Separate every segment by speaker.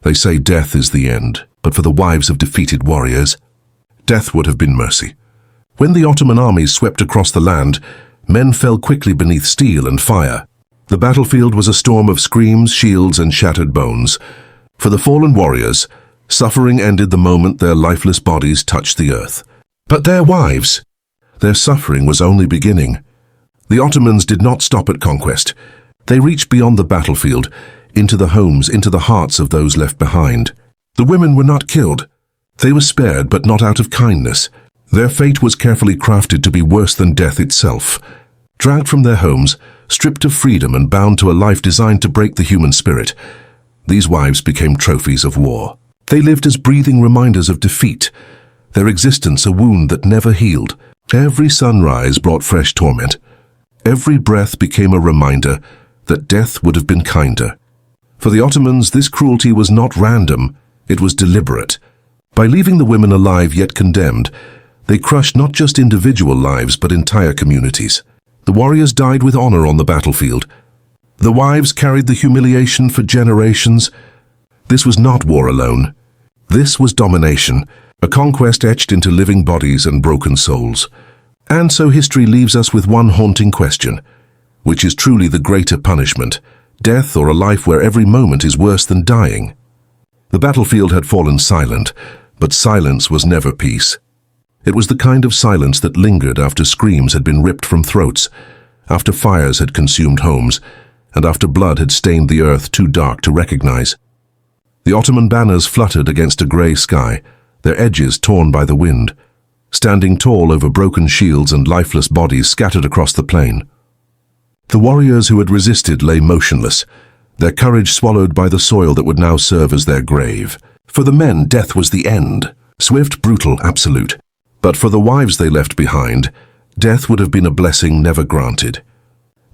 Speaker 1: They say death is the end, but for the wives of defeated warriors, death would have been mercy. When the Ottoman armies swept across the land, men fell quickly beneath steel and fire. The battlefield was a storm of screams, shields, and shattered bones. For the fallen warriors, suffering ended the moment their lifeless bodies touched the earth. But their wives, their suffering was only beginning. The Ottomans did not stop at conquest. They reached beyond the battlefield, into the homes, into the hearts of those left behind. The women were not killed. They were spared, but not out of kindness. Their fate was carefully crafted to be worse than death itself. Dragged from their homes, stripped of freedom and bound to a life designed to break the human spirit, these wives became trophies of war. They lived as breathing reminders of defeat, their existence a wound that never healed. Every sunrise brought fresh torment. Every breath became a reminder that death would have been kinder. For the Ottomans, this cruelty was not random, it was deliberate. By leaving the women alive yet condemned, they crushed not just individual lives but entire communities. The warriors died with honor on the battlefield. The wives carried the humiliation for generations. This was not war alone. This was domination, a conquest etched into living bodies and broken souls. And so history leaves us with one haunting question. Which is truly the greater punishment, death or a life where every moment is worse than dying? The battlefield had fallen silent, but silence was never peace. It was the kind of silence that lingered after screams had been ripped from throats, after fires had consumed homes, and after blood had stained the earth too dark to recognize. The Ottoman banners fluttered against a grey sky, their edges torn by the wind, standing tall over broken shields and lifeless bodies scattered across the plain. The warriors who had resisted lay motionless, their courage swallowed by the soil that would now serve as their grave. For the men, death was the end, swift, brutal, absolute. But for the wives they left behind, death would have been a blessing never granted.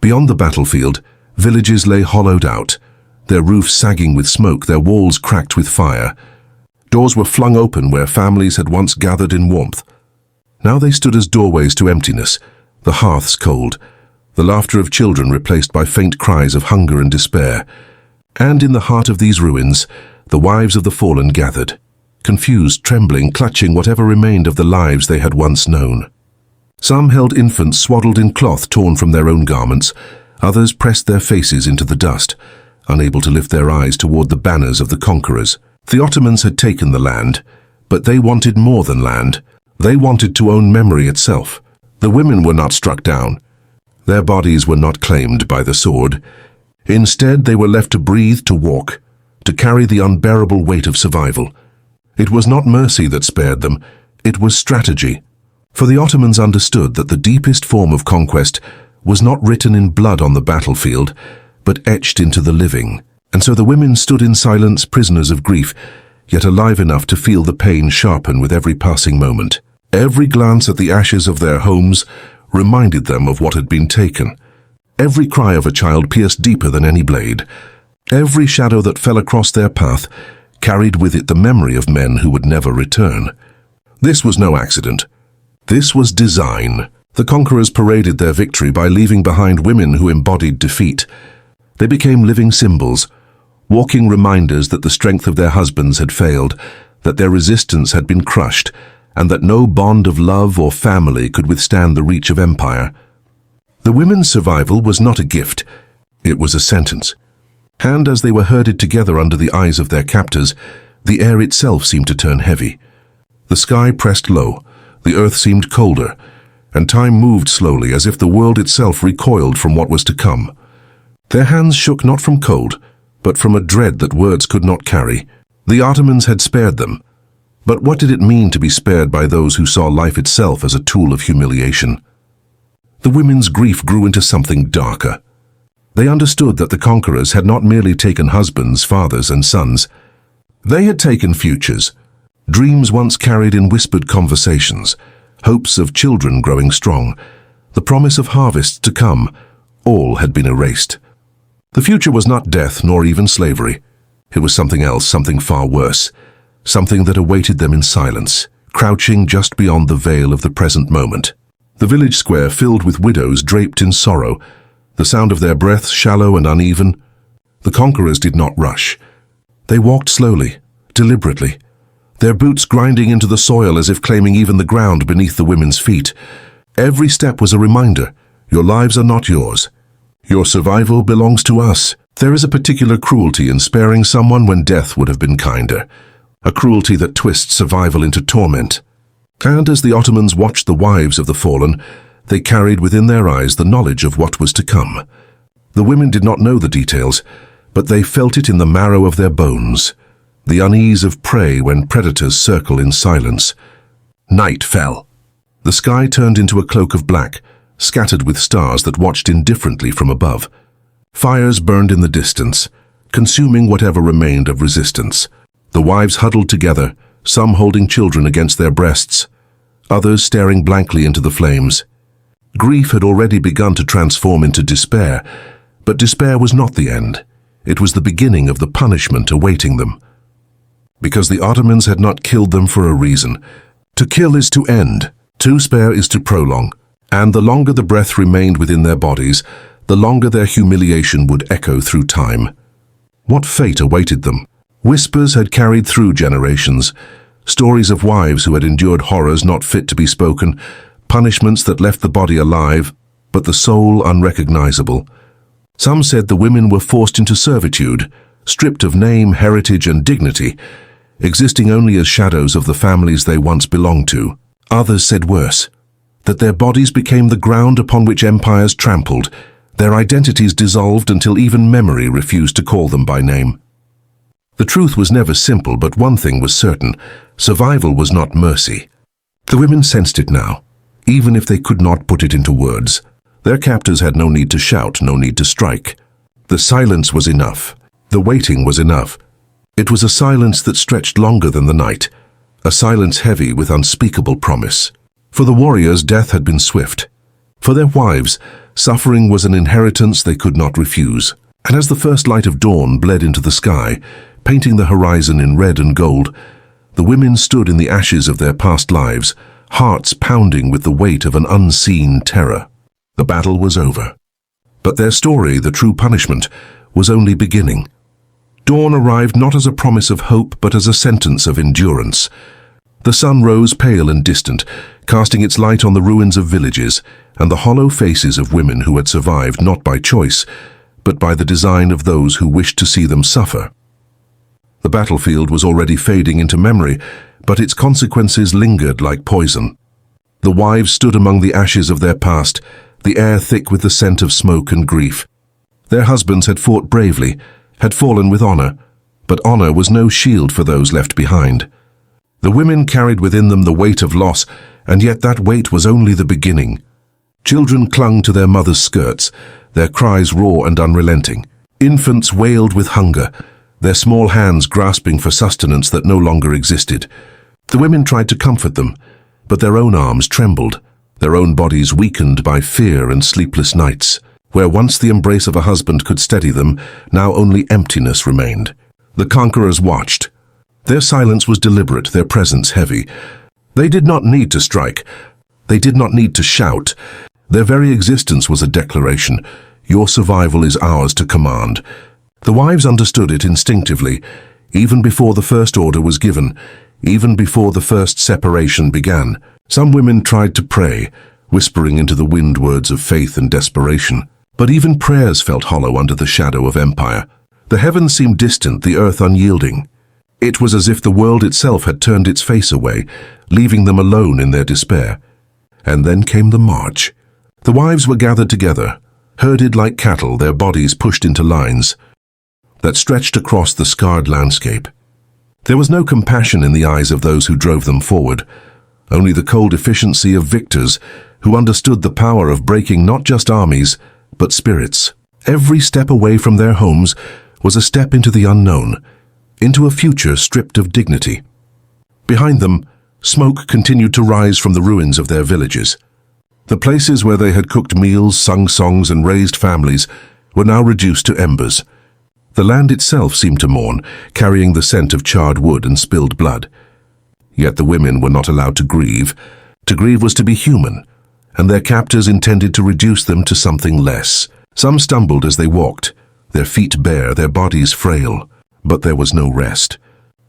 Speaker 1: Beyond the battlefield, villages lay hollowed out, their roofs sagging with smoke, their walls cracked with fire. Doors were flung open where families had once gathered in warmth. Now they stood as doorways to emptiness, the hearths cold, the laughter of children replaced by faint cries of hunger and despair. And in the heart of these ruins, the wives of the fallen gathered, confused, trembling, clutching whatever remained of the lives they had once known. Some held infants swaddled in cloth torn from their own garments, others pressed their faces into the dust, unable to lift their eyes toward the banners of the conquerors. The Ottomans had taken the land, but they wanted more than land. They wanted to own memory itself. The women were not struck down. Their bodies were not claimed by the sword. Instead, they were left to breathe, to walk, to carry the unbearable weight of survival. It was not mercy that spared them, it was strategy. For the Ottomans understood that the deepest form of conquest was not written in blood on the battlefield, but etched into the living. And so the women stood in silence, prisoners of grief, yet alive enough to feel the pain sharpen with every passing moment. Every glance at the ashes of their homes reminded them of what had been taken. Every cry of a child pierced deeper than any blade. Every shadow that fell across their path carried with it the memory of men who would never return. This was no accident. This was design. The conquerors paraded their victory by leaving behind women who embodied defeat. They became living symbols, walking reminders that the strength of their husbands had failed, that their resistance had been crushed, and that no bond of love or family could withstand the reach of empire. The women's survival was not a gift, it was a sentence. And as they were herded together under the eyes of their captors, the air itself seemed to turn heavy. The sky pressed low, the earth seemed colder, and time moved slowly as if the world itself recoiled from what was to come. Their hands shook not from cold, but from a dread that words could not carry. The Ottomans had spared them. But what did it mean to be spared by those who saw life itself as a tool of humiliation? The women's grief grew into something darker. They understood that the conquerors had not merely taken husbands, fathers, and sons. They had taken futures, dreams once carried in whispered conversations, hopes of children growing strong, the promise of harvests to come. All had been erased. The future was not death nor even slavery. It was something else, something far worse, something that awaited them in silence, crouching just beyond the veil of the present moment. The village square filled with widows draped in sorrow, the sound of their breaths shallow and uneven. The conquerors did not rush. They walked slowly, deliberately, their boots grinding into the soil as if claiming even the ground beneath the women's feet. Every step was a reminder, your lives are not yours. Your survival belongs to us. There is a particular cruelty in sparing someone when death would have been kinder, a cruelty that twists survival into torment. And as the Ottomans watched the wives of the fallen, they carried within their eyes the knowledge of what was to come. The women did not know the details, but they felt it in the marrow of their bones, the unease of prey when predators circle in silence. Night fell. The sky turned into a cloak of black, scattered with stars that watched indifferently from above. Fires burned in the distance, consuming whatever remained of resistance. The wives huddled together, some holding children against their breasts, others staring blankly into the flames. Grief had already begun to transform into despair, but despair was not the end. It was the beginning of the punishment awaiting them. Because the Ottomans had not killed them for a reason. To kill is to end, to spare is to prolong, and the longer the breath remained within their bodies, the longer their humiliation would echo through time. What fate awaited them? Whispers had carried through generations, stories of wives who had endured horrors not fit to be spoken, punishments that left the body alive, but the soul unrecognizable. Some said the women were forced into servitude, stripped of name, heritage, and dignity, existing only as shadows of the families they once belonged to. Others said worse, that their bodies became the ground upon which empires trampled, their identities dissolved until even memory refused to call them by name. The truth was never simple, but one thing was certain: survival was not mercy. The women sensed it now, even if they could not put it into words. Their captors had no need to shout, no need to strike. The silence was enough. The waiting was enough. It was a silence that stretched longer than the night, a silence heavy with unspeakable promise. For the warriors, death had been swift. For their wives, suffering was an inheritance they could not refuse. And as the first light of dawn bled into the sky, painting the horizon in red and gold, the women stood in the ashes of their past lives, hearts pounding with the weight of an unseen terror. The battle was over. But their story, the true punishment, was only beginning. Dawn arrived not as a promise of hope, but as a sentence of endurance. The sun rose pale and distant, casting its light on the ruins of villages and the hollow faces of women who had survived not by choice, but by the design of those who wished to see them suffer. The battlefield was already fading into memory, but its consequences lingered like poison. The wives stood among the ashes of their past, the air thick with the scent of smoke and grief. Their husbands had fought bravely, had fallen with honor, but honor was no shield for those left behind. The women carried within them the weight of loss, and yet that weight was only the beginning. Children clung to their mothers' skirts, their cries raw and unrelenting. Infants wailed with hunger, their small hands grasping for sustenance that no longer existed. The women tried to comfort them, but their own arms trembled, their own bodies weakened by fear and sleepless nights. Where once the embrace of a husband could steady them, now only emptiness remained. The conquerors watched. Their silence was deliberate, their presence heavy. They did not need to strike. They did not need to shout. Their very existence was a declaration. Your survival is ours to command. The wives understood it instinctively, even before the first order was given, even before the first separation began. Some women tried to pray, whispering into the wind words of faith and desperation. But even prayers felt hollow under the shadow of empire. The heavens seemed distant, the earth unyielding. It was as if the world itself had turned its face away, leaving them alone in their despair. And then came the march. The wives were gathered together, herded like cattle, their bodies pushed into lines that stretched across the scarred landscape. There was no compassion in the eyes of those who drove them forward, only the cold efficiency of victors who understood the power of breaking not just armies, but spirits. Every step away from their homes was a step into the unknown, into a future stripped of dignity. Behind them, smoke continued to rise from the ruins of their villages. The places where they had cooked meals, sung songs, and raised families were now reduced to embers. The land itself seemed to mourn, carrying the scent of charred wood and spilled blood. Yet the women were not allowed to grieve. To grieve was to be human, and their captors intended to reduce them to something less. Some stumbled as they walked, their feet bare, their bodies frail. But there was no rest.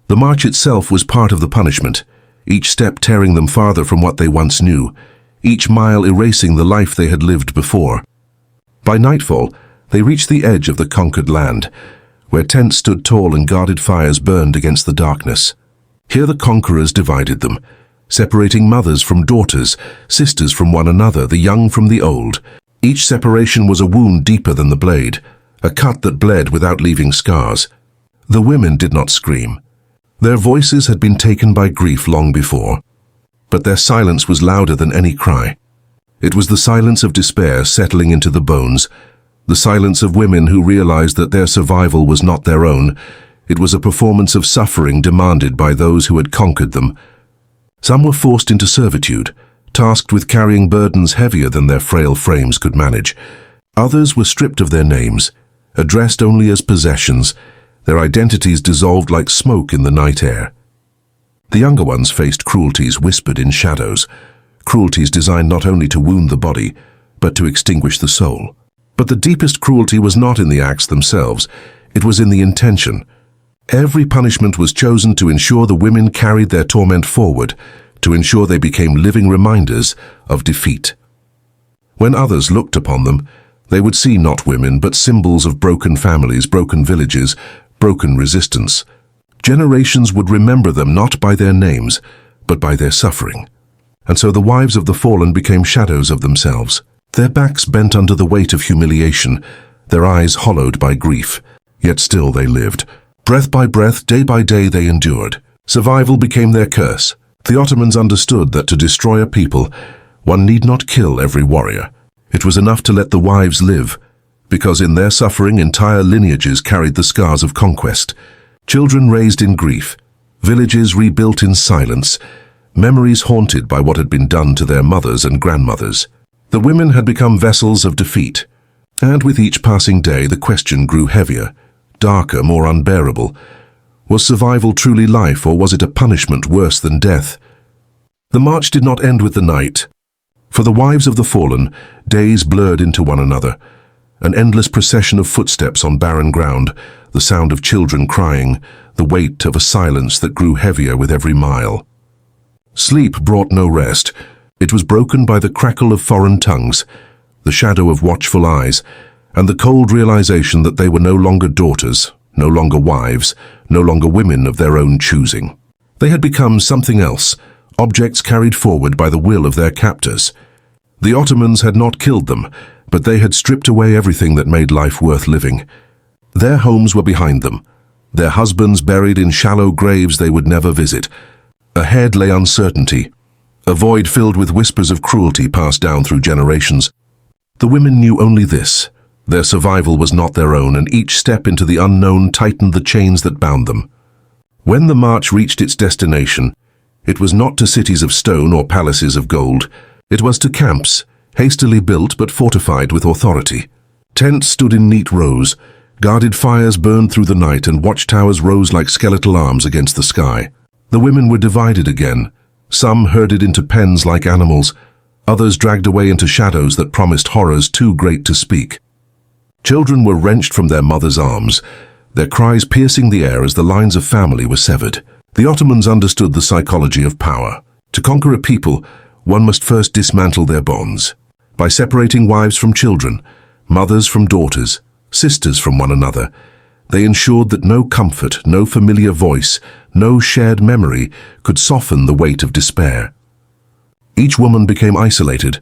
Speaker 1: The march itself was part of the punishment, each step tearing them farther from what they once knew, each mile erasing the life they had lived before. By nightfall, they reached the edge of the conquered land, where tents stood tall and guarded fires burned against the darkness. Here the conquerors divided them, separating mothers from daughters, sisters from one another, the young from the old. Each separation was a wound deeper than the blade, a cut that bled without leaving scars. The women did not scream. Their voices had been taken by grief long before, but their silence was louder than any cry. It was the silence of despair settling into the bones, the silence of women who realized that their survival was not their own. It was a performance of suffering demanded by those who had conquered them. Some were forced into servitude, tasked with carrying burdens heavier than their frail frames could manage. Others were stripped of their names, addressed only as possessions, their identities dissolved like smoke in the night air. The younger ones faced cruelties whispered in shadows, cruelties designed not only to wound the body, but to extinguish the soul. But the deepest cruelty was not in the acts themselves, it was in the intention. Every punishment was chosen to ensure the women carried their torment forward, to ensure they became living reminders of defeat. When others looked upon them, they would see not women, but symbols of broken families, broken villages, broken resistance. Generations would remember them not by their names, but by their suffering. And so the wives of the fallen became shadows of themselves, their backs bent under the weight of humiliation, their eyes hollowed by grief. Yet still they lived. Breath by breath, day by day they endured. Survival became their curse. The Ottomans understood that to destroy a people, one need not kill every warrior. It was enough to let the wives live, because in their suffering entire lineages carried the scars of conquest. Children raised in grief, villages rebuilt in silence, memories haunted by what had been done to their mothers and grandmothers. The women had become vessels of defeat, and with each passing day the question grew heavier, darker, more unbearable. Was survival truly life, or was it a punishment worse than death? The march did not end with the night. For the wives of the fallen, days blurred into one another, an endless procession of footsteps on barren ground, the sound of children crying, the weight of a silence that grew heavier with every mile. Sleep brought no rest. It was broken by the crackle of foreign tongues, the shadow of watchful eyes, and the cold realization that they were no longer daughters, no longer wives, no longer women of their own choosing. They had become something else, objects carried forward by the will of their captors. The Ottomans had not killed them, but they had stripped away everything that made life worth living. Their homes were behind them, their husbands buried in shallow graves they would never visit. Ahead lay uncertainty, a void filled with whispers of cruelty passed down through generations. The women knew only this: their survival was not their own, and each step into the unknown tightened the chains that bound them. When the march reached its destination, it was not to cities of stone or palaces of gold. It was to camps, hastily built but fortified with authority. Tents stood in neat rows, guarded fires burned through the night, and watchtowers rose like skeletal arms against the sky. The women were divided again, some herded into pens like animals, others dragged away into shadows that promised horrors too great to speak. Children were wrenched from their mothers' arms, their cries piercing the air as the lines of family were severed. The Ottomans understood the psychology of power. To conquer a people, one must first dismantle their bonds. By separating wives from children, mothers from daughters, sisters from one another, they ensured that no comfort, no familiar voice, no shared memory could soften the weight of despair. Each woman became isolated,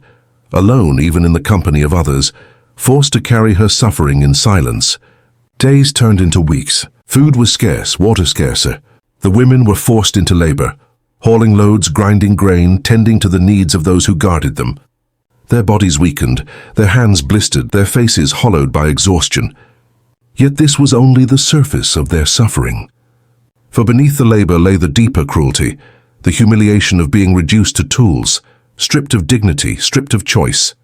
Speaker 1: alone even in the company of others, forced to carry her suffering in silence. Days turned into weeks. Food was scarce, water scarcer. The women were forced into labor, hauling loads, grinding grain, tending to the needs of those who guarded them. Their bodies weakened, their hands blistered, their faces hollowed by exhaustion. Yet this was only the surface of their suffering. For beneath the labor lay the deeper cruelty, the humiliation of being reduced to tools, stripped of dignity, stripped of choice.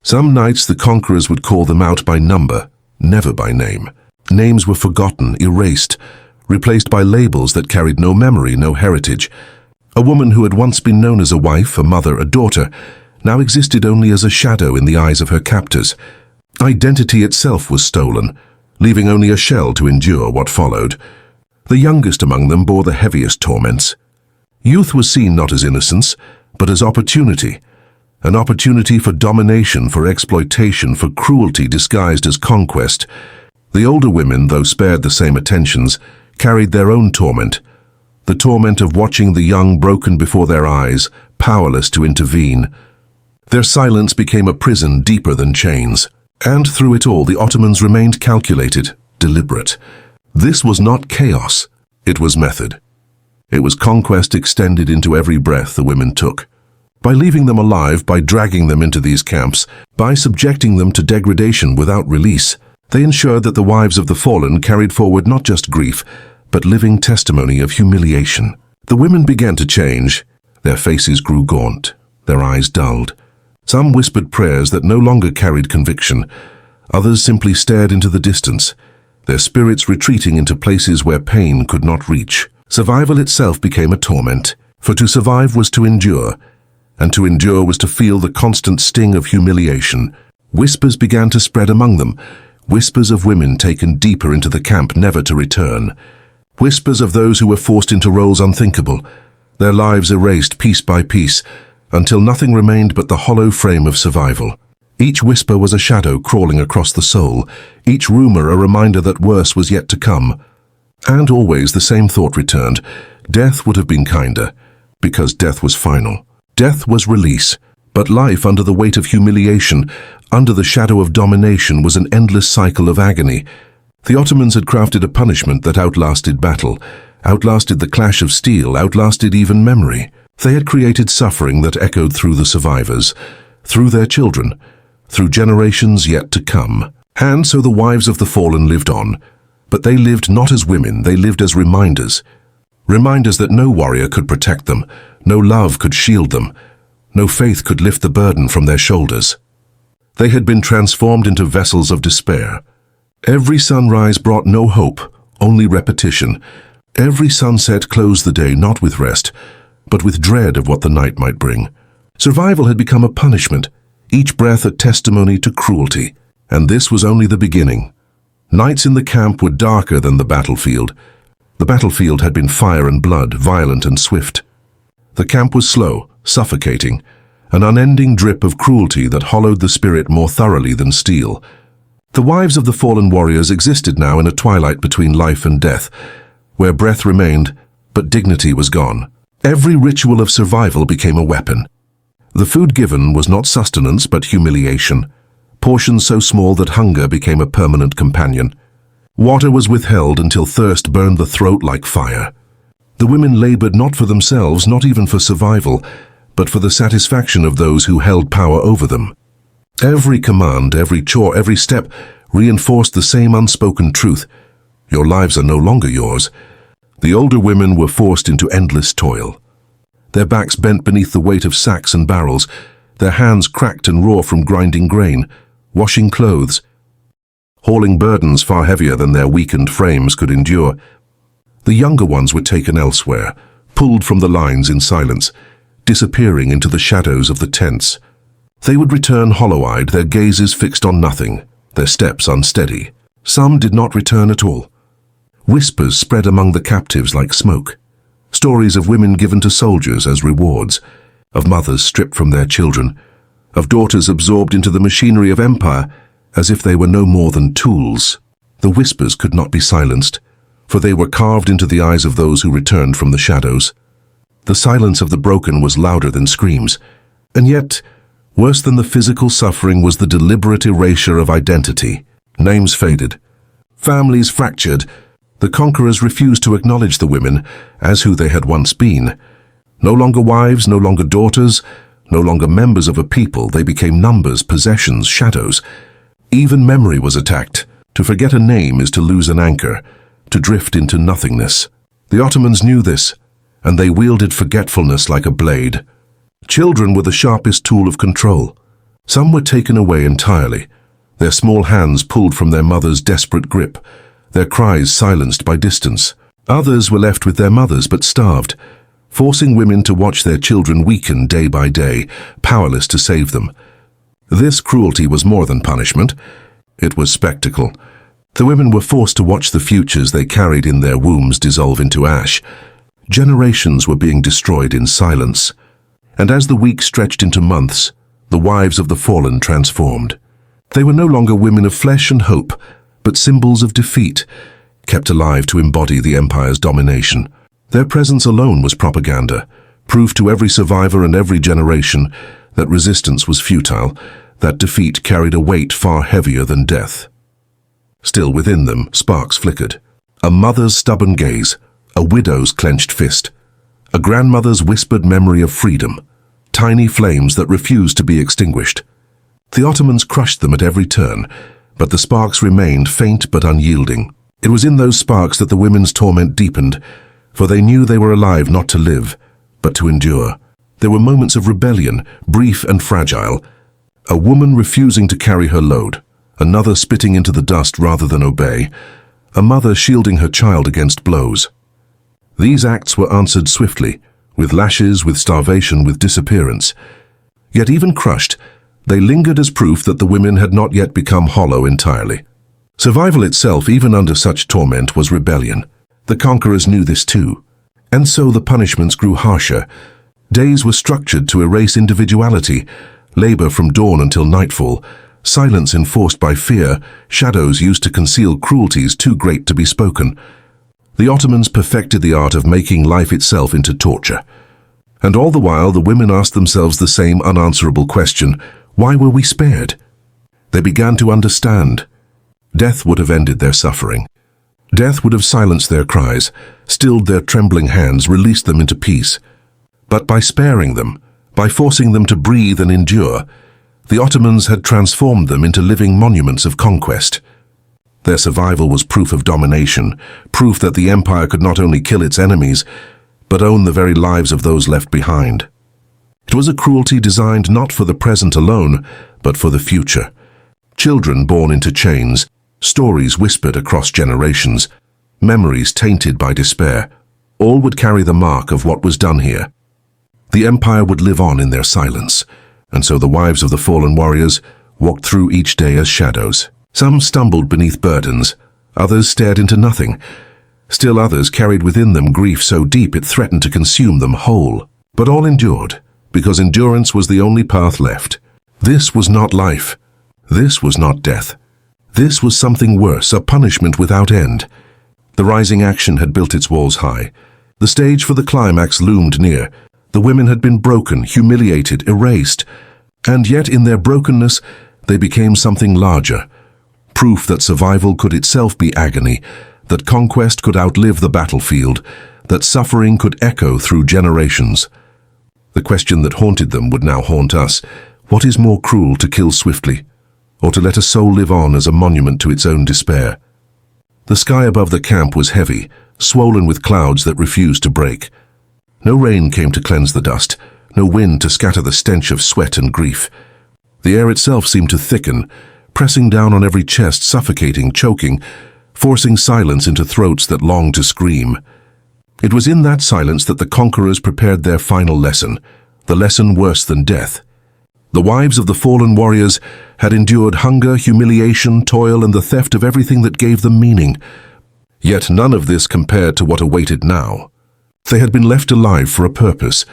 Speaker 1: Some nights the conquerors would call them out by number, never by name. Names were forgotten, erased, replaced by labels that carried no memory, no heritage. A woman who had once been known as a wife, a mother, a daughter, now existed only as a shadow in the eyes of her captors. Identity itself was stolen, leaving only a shell to endure what followed. The youngest among them bore the heaviest torments. Youth was seen not as innocence, but as opportunity. An opportunity for domination, for exploitation, for cruelty disguised as conquest. The older women, though spared the same attentions, carried their own torment. The torment of watching the young broken before their eyes, powerless to intervene. Their silence became a prison deeper than chains. And through it all, the Ottomans remained calculated, deliberate. This was not chaos, it was method. It was conquest extended into every breath the women took. By leaving them alive, by dragging them into these camps, by subjecting them to degradation without release, they ensured that the wives of the fallen carried forward not just grief, but living testimony of humiliation. The women began to change. Their faces grew gaunt, their eyes dulled. Some whispered prayers that no longer carried conviction. Others simply stared into the distance, their spirits retreating into places where pain could not reach. Survival itself became a torment, for to survive was to endure, and to endure was to feel the constant sting of humiliation. Whispers began to spread among them, whispers of women taken deeper into the camp never to return. Whispers of those who were forced into roles unthinkable, their lives erased piece by piece, until nothing remained but the hollow frame of survival. Each whisper was a shadow crawling across the soul, each rumor a reminder that worse was yet to come. And always the same thought returned: death would have been kinder, because death was final. Death was release, but life under the weight of humiliation, under the shadow of domination, was an endless cycle of agony. The Ottomans had crafted a punishment that outlasted battle, outlasted the clash of steel, outlasted even memory. They had created suffering that echoed through the survivors, through their children, through generations yet to come. And so the wives of the fallen lived on. But they lived not as women, they lived as reminders. Reminders that no warrior could protect them, no love could shield them, no faith could lift the burden from their shoulders. They had been transformed into vessels of despair. Every sunrise brought no hope, only repetition. Every sunset closed the day not with rest, but with dread of what the night might bring. Survival had become a punishment, each breath a testimony to cruelty. And this was only the beginning. Nights in the camp were darker than the battlefield. The battlefield had been fire and blood, violent and swift. The camp was slow, suffocating, an unending drip of cruelty that hollowed the spirit more thoroughly than steel. The wives of the fallen warriors existed now in a twilight between life and death, where breath remained, but dignity was gone. Every ritual of survival became a weapon. The food given was not sustenance but humiliation, portions so small that hunger became a permanent companion. Water was withheld until thirst burned the throat like fire. The women labored not for themselves, not even for survival, but for the satisfaction of those who held power over them. Every command, every chore, every step reinforced the same unspoken truth: your lives are no longer yours. The older women were forced into endless toil. Their backs bent beneath the weight of sacks and barrels, their hands cracked and raw from grinding grain, washing clothes, hauling burdens far heavier than their weakened frames could endure. The younger ones were taken elsewhere, pulled from the lines in silence, disappearing into the shadows of the tents. They would return hollow-eyed, their gazes fixed on nothing, their steps unsteady. Some did not return at all. Whispers spread among the captives like smoke. Stories of women given to soldiers as rewards, of mothers stripped from their children, of daughters absorbed into the machinery of empire as if they were no more than tools. The whispers could not be silenced, for they were carved into the eyes of those who returned from the shadows. The silence of the broken was louder than screams, and yet, worse than the physical suffering was the deliberate erasure of identity. Names faded, families fractured. The conquerors refused to acknowledge the women as who they had once been. No longer wives, no longer daughters, no longer members of a people, they became numbers, possessions, shadows. Even memory was attacked. To forget a name is to lose an anchor, to drift into nothingness. The Ottomans knew this, and they wielded forgetfulness like a blade. Children were the sharpest tool of control. Some were taken away entirely, their small hands pulled from their mother's desperate grip, their cries silenced by distance. Others were left with their mothers but starved, forcing women to watch their children weaken day by day, powerless to save them. This cruelty was more than punishment. It was spectacle. The women were forced to watch the futures they carried in their wombs dissolve into ash. Generations were being destroyed in silence. And as the weeks stretched into months, the wives of the fallen transformed. They were no longer women of flesh and hope, but symbols of defeat, kept alive to embody the empire's domination. Their presence alone was propaganda, proof to every survivor and every generation that resistance was futile, that defeat carried a weight far heavier than death. Still within them, sparks flickered. A mother's stubborn gaze, a widow's clenched fist, a grandmother's whispered memory of freedom, tiny flames that refused to be extinguished. The Ottomans crushed them at every turn, but the sparks remained faint but unyielding. It was in those sparks that the women's torment deepened, for they knew they were alive not to live, but to endure. There were moments of rebellion, brief and fragile. A woman refusing to carry her load, another spitting into the dust rather than obey, a mother shielding her child against blows. These acts were answered swiftly, with lashes, with starvation, with disappearance. Yet even crushed, they lingered as proof that the women had not yet become hollow entirely. Survival itself, even under such torment, was rebellion. The conquerors knew this too. And so the punishments grew harsher. Days were structured to erase individuality, labor from dawn until nightfall, silence enforced by fear, shadows used to conceal cruelties too great to be spoken. The Ottomans perfected the art of making life itself into torture. And all the while the women asked themselves the same unanswerable question: why were we spared? They began to understand. Death would have ended their suffering. Death would have silenced their cries, stilled their trembling hands, released them into peace. But by sparing them, by forcing them to breathe and endure, the Ottomans had transformed them into living monuments of conquest. Their survival was proof of domination, proof that the empire could not only kill its enemies, but own the very lives of those left behind. It was a cruelty designed not for the present alone, but for the future. Children born into chains, stories whispered across generations, memories tainted by despair, all would carry the mark of what was done here. The empire would live on in their silence, and so the wives of the fallen warriors walked through each day as shadows. Some stumbled beneath burdens, others stared into nothing. Still others carried within them grief so deep it threatened to consume them whole. But all endured, because endurance was the only path left. This was not life. This was not death. This was something worse, a punishment without end. The rising action had built its walls high. The stage for the climax loomed near. The women had been broken, humiliated, erased. And yet in their brokenness, they became something larger. Proof that survival could itself be agony, that conquest could outlive the battlefield, that suffering could echo through generations. The question that haunted them would now haunt us. What is more cruel, to kill swiftly, or to let a soul live on as a monument to its own despair? The sky above the camp was heavy, swollen with clouds that refused to break. No rain came to cleanse the dust, no wind to scatter the stench of sweat and grief. The air itself seemed to thicken, pressing down on every chest, suffocating, choking, forcing silence into throats that longed to scream. It was in that silence that the conquerors prepared their final lesson, the lesson worse than death. The wives of the fallen warriors had endured hunger, humiliation, toil, and the theft of everything that gave them meaning. Yet none of this compared to what awaited now. They had been left alive for a purpose,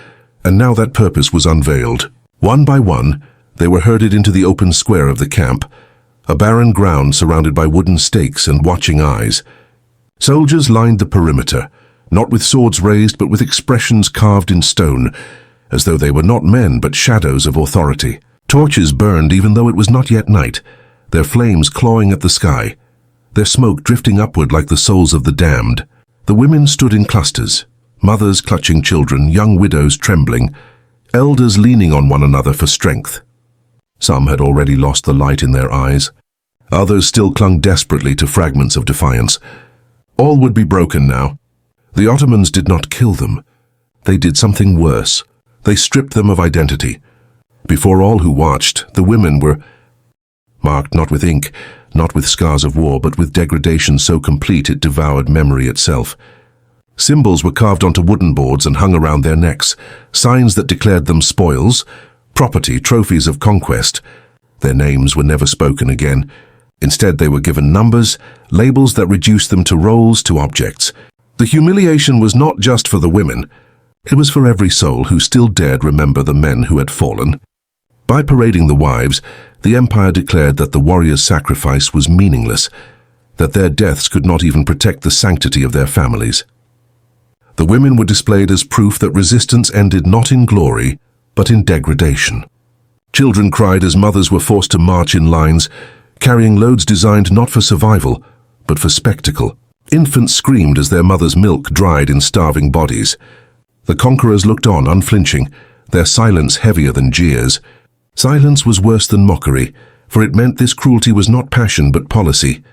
Speaker 1: and now that purpose was unveiled. One by one, they were herded into the open square of the camp, a barren ground surrounded by wooden stakes and watching eyes. Soldiers lined the perimeter, not with swords raised but with expressions carved in stone, as though they were not men but shadows of authority. Torches burned even though it was not yet night, their flames clawing at the sky, their smoke drifting upward like the souls of the damned. The women stood in clusters, mothers clutching children, young widows trembling, elders leaning on one another for strength. Some had already lost the light in their eyes. Others still clung desperately to fragments of defiance. All would be broken now. The Ottomans did not kill them. They did something worse. They stripped them of identity. Before all who watched, the women were marked not with ink, not with scars of war, but with degradation so complete it devoured memory itself. Symbols were carved onto wooden boards and hung around their necks, signs that declared them spoils, property, trophies of conquest. Their names were never spoken again. Instead, they were given numbers, labels that reduced them to roles, to objects. The humiliation was not just for the women. It was for every soul who still dared remember the men who had fallen. By parading the wives, the empire declared that the warriors' sacrifice was meaningless, that their deaths could not even protect the sanctity of their families. The women were displayed as proof that resistance ended not in glory, but in degradation. Children cried as mothers were forced to march in lines, carrying loads designed not for survival, but for spectacle. Infants screamed as their mother's milk dried in starving bodies. The conquerors looked on, unflinching, their silence heavier than jeers. Silence was worse than mockery, for it meant this cruelty was not passion but policy,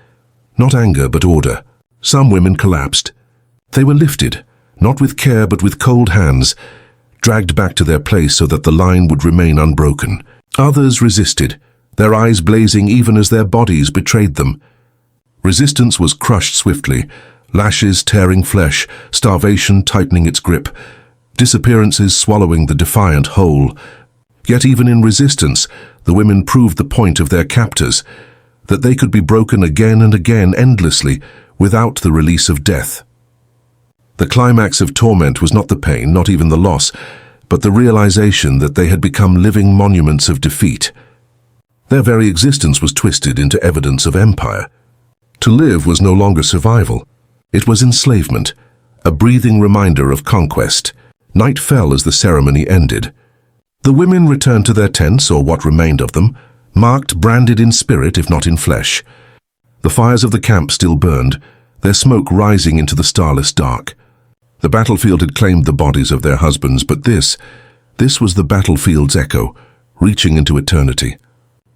Speaker 1: not anger but order. Some women collapsed. They were lifted, not with care but with cold hands, dragged back to their place so that the line would remain unbroken. Others resisted, their eyes blazing even as their bodies betrayed them. Resistance was crushed swiftly, lashes tearing flesh, starvation tightening its grip, disappearances swallowing the defiant whole. Yet even in resistance, the women proved the point of their captors, that they could be broken again and again endlessly without the release of death. The climax of torment was not the pain, not even the loss, but the realization that they had become living monuments of defeat. Their very existence was twisted into evidence of empire. To live was no longer survival. It was enslavement, a breathing reminder of conquest. Night fell as the ceremony ended. The women returned to their tents, or what remained of them, marked, branded in spirit if not in flesh. The fires of the camp still burned, their smoke rising into the starless dark. The battlefield had claimed the bodies of their husbands, but this was the battlefield's echo, reaching into eternity.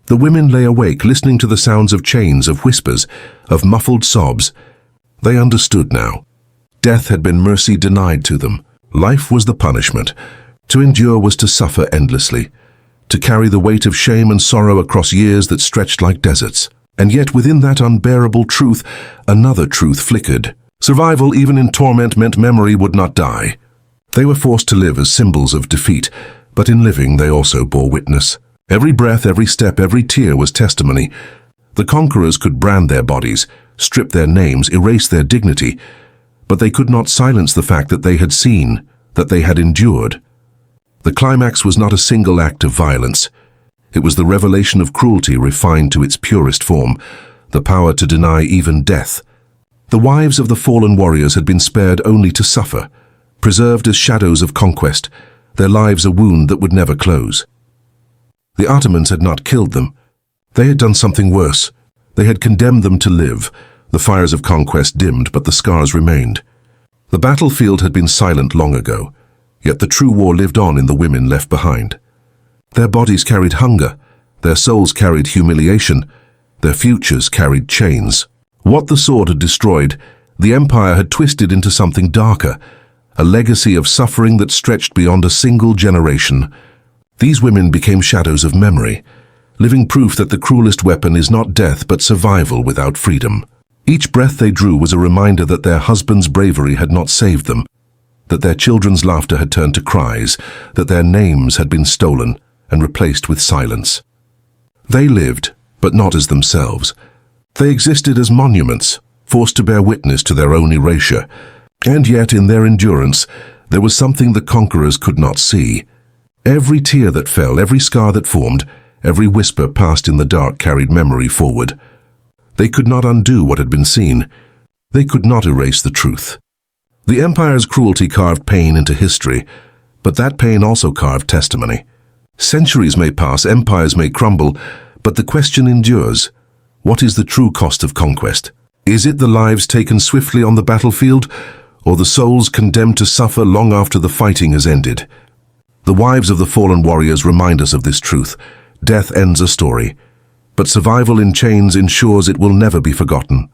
Speaker 1: The women lay awake, listening to the sounds of chains, of whispers, of muffled sobs. They understood now. Death had been mercy denied to them. Life was the punishment. To endure was to suffer endlessly, to carry the weight of shame and sorrow across years that stretched like deserts. And yet within that unbearable truth, another truth flickered. Survival, even in torment, meant memory would not die. They were forced to live as symbols of defeat, but in living they also bore witness. Every breath, every step, every tear was testimony. The conquerors could brand their bodies, strip their names, erase their dignity, but they could not silence the fact that they had seen, that they had endured. The climax was not a single act of violence. It was the revelation of cruelty refined to its purest form, the power to deny even death. The wives of the fallen warriors had been spared only to suffer, preserved as shadows of conquest, their lives a wound that would never close. The Ottomans had not killed them. They had done something worse. They had condemned them to live. The fires of conquest dimmed, but the scars remained. The battlefield had been silent long ago, yet the true war lived on in the women left behind. Their bodies carried hunger, their souls carried humiliation, their futures carried chains. What the sword had destroyed, the empire had twisted into something darker, a legacy of suffering that stretched beyond a single generation. These women became shadows of memory, living proof that the cruelest weapon is not death but survival without freedom. Each breath they drew was a reminder that their husbands' bravery had not saved them, that their children's laughter had turned to cries, that their names had been stolen and replaced with silence. They lived, but not as themselves. They existed as monuments, forced to bear witness to their own erasure. And yet, in their endurance, there was something the conquerors could not see. Every tear that fell, every scar that formed, every whisper passed in the dark carried memory forward. They could not undo what had been seen. They could not erase the truth. The empire's cruelty carved pain into history, but that pain also carved testimony. Centuries may pass, empires may crumble, but the question endures. What is the true cost of conquest? Is it the lives taken swiftly on the battlefield, or the souls condemned to suffer long after the fighting has ended? The wives of the fallen warriors remind us of this truth. Death ends a story, but survival in chains ensures it will never be forgotten.